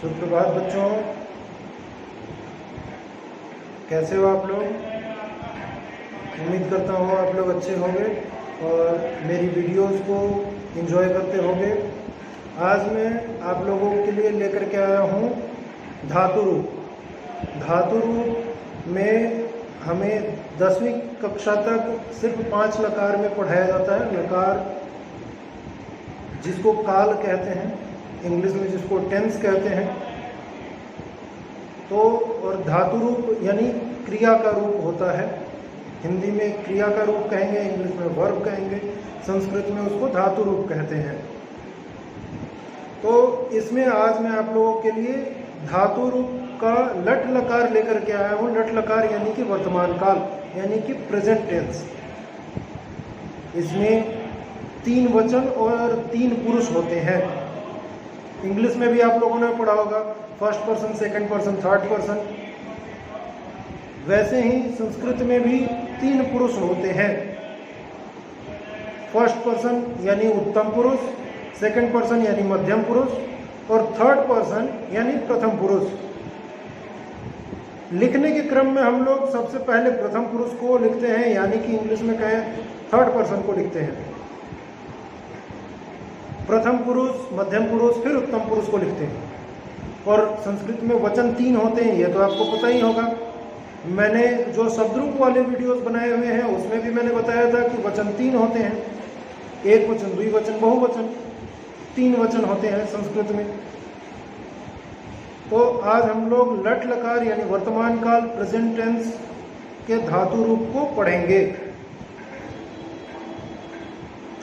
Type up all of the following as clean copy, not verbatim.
सुप्रभात बच्चों, कैसे हो आप लोग। उम्मीद करता हूँ आप लोग अच्छे होंगे और मेरी वीडियोस को एंजॉय करते होंगे। आज मैं आप लोगों के लिए लेकर के आया हूँ धातु रूप। धातु रूप में हमें 10वीं कक्षा तक सिर्फ 5 लकार में पढ़ाया जाता है। लकार जिसको काल कहते हैं, इंग्लिश में जिसको टेंस कहते हैं। तो और धातु रूप यानी क्रिया का रूप होता है। हिंदी में क्रिया का रूप कहेंगे, इंग्लिश में वर्ब कहेंगे, संस्कृत में उसको धातु रूप कहते हैं। तो इसमें आज मैं आप लोगों के लिए धातु रूप का लट लकार लेकर के आया हूँ। लट लकार यानी कि वर्तमान काल, यानी कि प्रेजेंट टेंस। इसमें 3 वचन और 3 पुरुष होते हैं। इंग्लिश में भी आप लोगों ने पढ़ा होगा first person, second person, third person. वैसे ही संस्कृत में भी 3 पुरुष होते हैं। फर्स्ट पर्सन यानी उत्तम पुरुष, सेकंड पर्सन यानी मध्यम पुरुष और थर्ड पर्सन यानी प्रथम पुरुष। लिखने के क्रम में हम लोग सबसे पहले प्रथम पुरुष को लिखते हैं, यानी कि इंग्लिश में कहें थर्ड पर्सन को लिखते हैं। प्रथम पुरुष, मध्यम पुरुष, फिर उत्तम पुरुष को लिखते हैं। और संस्कृत में वचन 3 होते हैं, ये तो आपको पता ही होगा। मैंने जो शब्दरूप वाले वीडियोस बनाए हुए हैं उसमें भी मैंने बताया था कि वचन 3 होते हैं। एक वचन, द्विवचन, बहुवचन, 3 वचन होते हैं संस्कृत में। तो आज हम लोग लट लकार यानी वर्तमान काल प्रेजेंट टेंस के धातु रूप को पढ़ेंगे।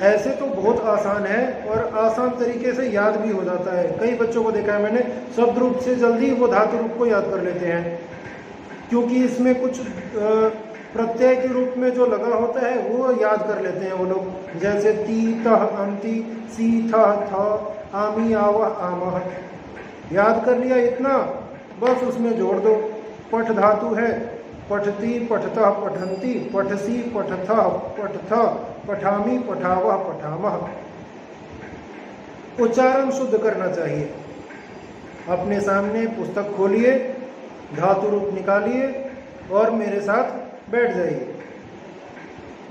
ऐसे तो बहुत आसान है और आसान तरीके से याद भी हो जाता है। कई बच्चों को देखा है मैंने, शब्द रूप से जल्दी वो धातु रूप को याद कर लेते हैं, क्योंकि इसमें कुछ प्रत्यय के रूप में जो लगा होता है वो याद कर लेते हैं वो लोग। जैसे ती, तह, अंति, सी, थह, थ, आमी, आवह, आमह। याद कर लिया इतना, बस उसमें जोड़ दो। पठ धातु है, पठती, पठतः, पठंती, पठसी, पठथः, पठथ, पठामी, पठावह, पठामह। उच्चारण शुद्ध करना चाहिए। अपने सामने पुस्तक खोलिए, धातु रूप निकालिए और मेरे साथ बैठ जाइए।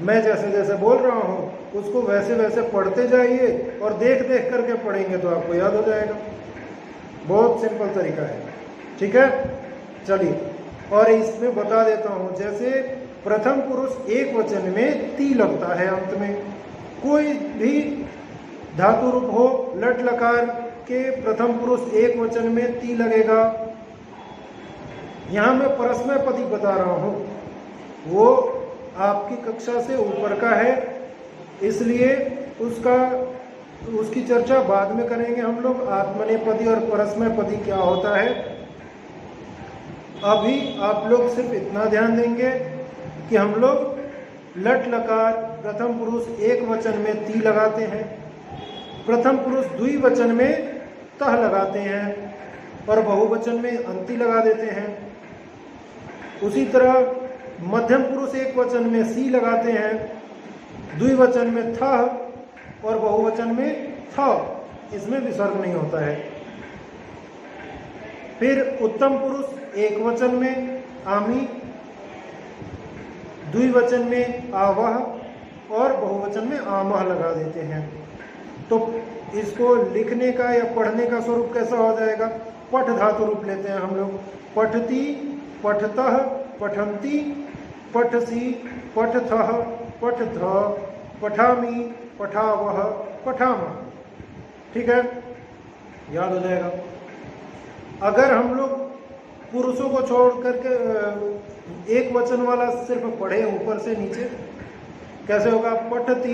मैं जैसे जैसे बोल रहा हूँ उसको वैसे वैसे पढ़ते जाइए और देख देख करके पढ़ेंगे तो आपको याद हो जाएगा। बहुत सिंपल तरीका है, ठीक है। चलिए, और इसमें बता देता हूँ, जैसे प्रथम पुरुष एक वचन में ती लगता है अंत में। कोई भी धातु रूप हो, लट लकार के प्रथम पुरुष एक वचन में ती लगेगा। यहाँ मैं परस्मय पदी बता रहा हूँ, वो आपकी कक्षा से ऊपर का है, इसलिए उसकी चर्चा बाद में करेंगे हम लोग। आत्मनेपदी और परस्मय पदी क्या होता है, अभी आप लोग सिर्फ इतना ध्यान देंगे कि हम लोग लट लकार प्रथम पुरुष एक वचन में ती लगाते हैं, प्रथम पुरुष द्विवचन में तह लगाते हैं और बहुवचन में अंति लगा देते हैं। उसी तरह मध्यम पुरुष एक वचन में सी लगाते हैं, द्विवचन में थह और बहुवचन में थ। इसमें विसर्ग नहीं होता है। फिर उत्तम पुरुष एक वचन में आमी, द्विवचन में आवह और बहुवचन में आमह लगा देते हैं। तो इसको लिखने का या पढ़ने का स्वरूप कैसा हो जाएगा, पठ धातु रूप लेते हैं हम लोग। पठती, पठतः, पठंती, पठसी, पठथः, पठथ, पठामी, पठावह, पठामह। ठीक है, याद हो जाएगा। अगर हम लोग पुरुषों को छोड़ करके एक वचन वाला सिर्फ पढ़े ऊपर से नीचे, कैसे होगा, पठती,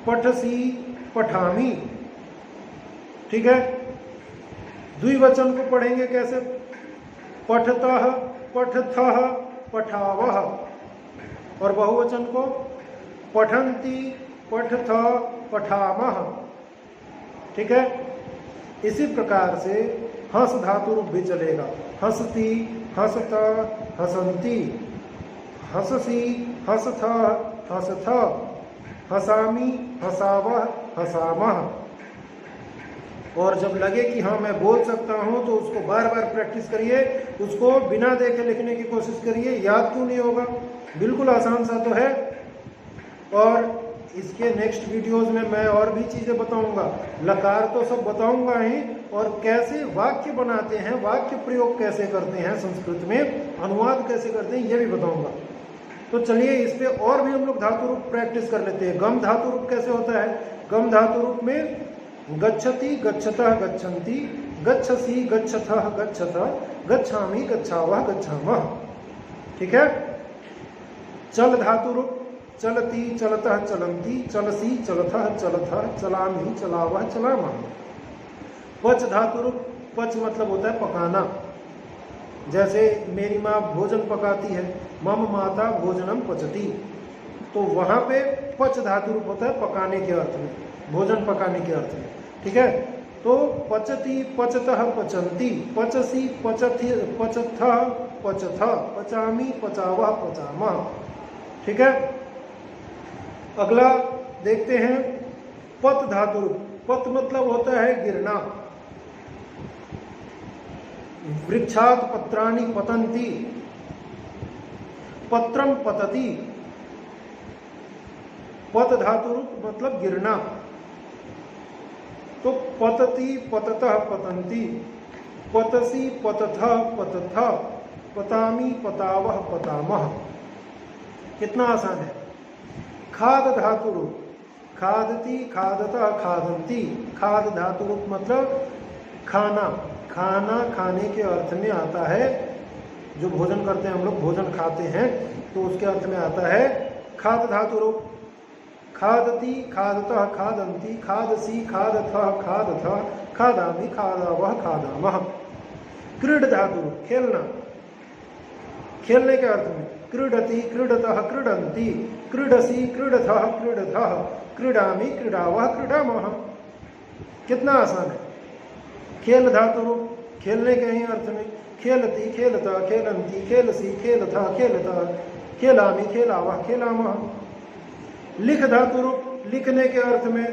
पठसी, पठामी। ठीक है। द्विवचन को पढ़ेंगे कैसे, पठतः, पठथः, पठावह। और बहुवचन को पठंती, पठथ, पठामह। ठीक है। इसी प्रकार से हंस धातु रूप भी चलेगा। हंसती, हंसत, हसंती, हंससी, हंसथ, हंसथ, हसामी, हसावह, हसामह। और जब लगे कि हाँ मैं बोल सकता हूँ तो उसको बार बार प्रैक्टिस करिए, उसको बिना देखे लिखने की कोशिश करिए। याद क्यों नहीं होगा, बिल्कुल आसान सा तो है। और इसके नेक्स्ट वीडियोस में मैं और भी चीज़ें बताऊंगा, लकार तो सब बताऊंगा ही, और कैसे वाक्य बनाते हैं, वाक्य प्रयोग कैसे करते हैं संस्कृत में, अनुवाद कैसे करते हैं, ये भी बताऊंगा। तो चलिए इस पे और भी हम लोग धातु रूप प्रैक्टिस कर लेते हैं। गम धातु रूप कैसे होता है? गम धातु रूप में गच्छति गच्छतः गच्छन्ति, गच्छसि गच्छथः गच्छतः, गच्छामि गच्छावः गच्छामः। ठीक है। चल धातु रूप चलति चलतः चलन्ति, चलसि चलथः चलथः, चलामि चलावः चलामः। पच धातु रूप, पच मतलब होता है पकाना। जैसे मेरी माँ भोजन पकाती है, मम माता भोजनम पचती, तो वहाँ पे पच धातु रूप होता है पकाने के अर्थ में, भोजन पकाने के अर्थ में। ठीक है। तो पचती पचतः पचन्ति, पचसी पचथि पचथः पचथः, पचामी पचावः पचामः। ठीक है। अगला देखते हैं पत धातु रूप। पत मतलब होता है गिरना। वृक्षात पत्राणि पतन्ति, पत्रम पतति। पत धातु रूप मतलब गिरना। तो पतति पततः पतन्ति, पतसि पतथः पतथः, पतामि पतावः पतामः। कितना आसान है। खाद धातु रूप, खादति खादतः खादन्ति। खाद धातु रूप मतलब खाना, खाना खाने के अर्थ में आता है। जो भोजन करते हैं हम लोग, भोजन खाते हैं, तो उसके अर्थ में आता है खाद धातु रूप। खादति खादतः खादन्ति, खादसि खादथः खादथः, खादामि खादावः खादामः। क्रीड धातु रूप खेलना, खेलने के अर्थ में क्रीडति क्रीडतः क्रीडन्ति, क्रीडसि क्रीडथः क्रीडथः, क्रीडामि क्रीडावः क्रीडामः। कितना आसान है। खेल धातु रूप खेलने के ही अर्थ में खेलति खेलता खेलन्ति, खेलसि खेलथा खेलता, खेलामि खेलावः खेलामः। लिख धातु रूप लिखने के अर्थ में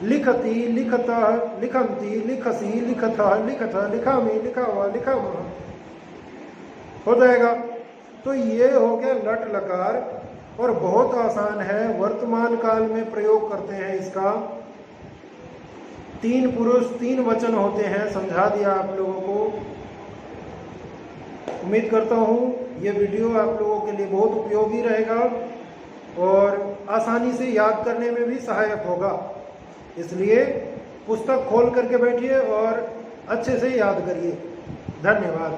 लिखति लिखतः लिखन्ति, लिखसि लिखथः लिखथा, लिखामि लिखावः लिखामः। हो जाएगा। तो ये हो गया लट लकार, और बहुत आसान है, वर्तमान काल में प्रयोग करते हैं इसका। 3 पुरुष 3 वचन होते हैं, समझा दिया आप लोगों को। उम्मीद करता हूँ ये वीडियो आप लोगों के लिए बहुत उपयोगी रहेगा और आसानी से याद करने में भी सहायक होगा। इसलिए पुस्तक खोल करके बैठिए और अच्छे से याद करिए। धन्यवाद।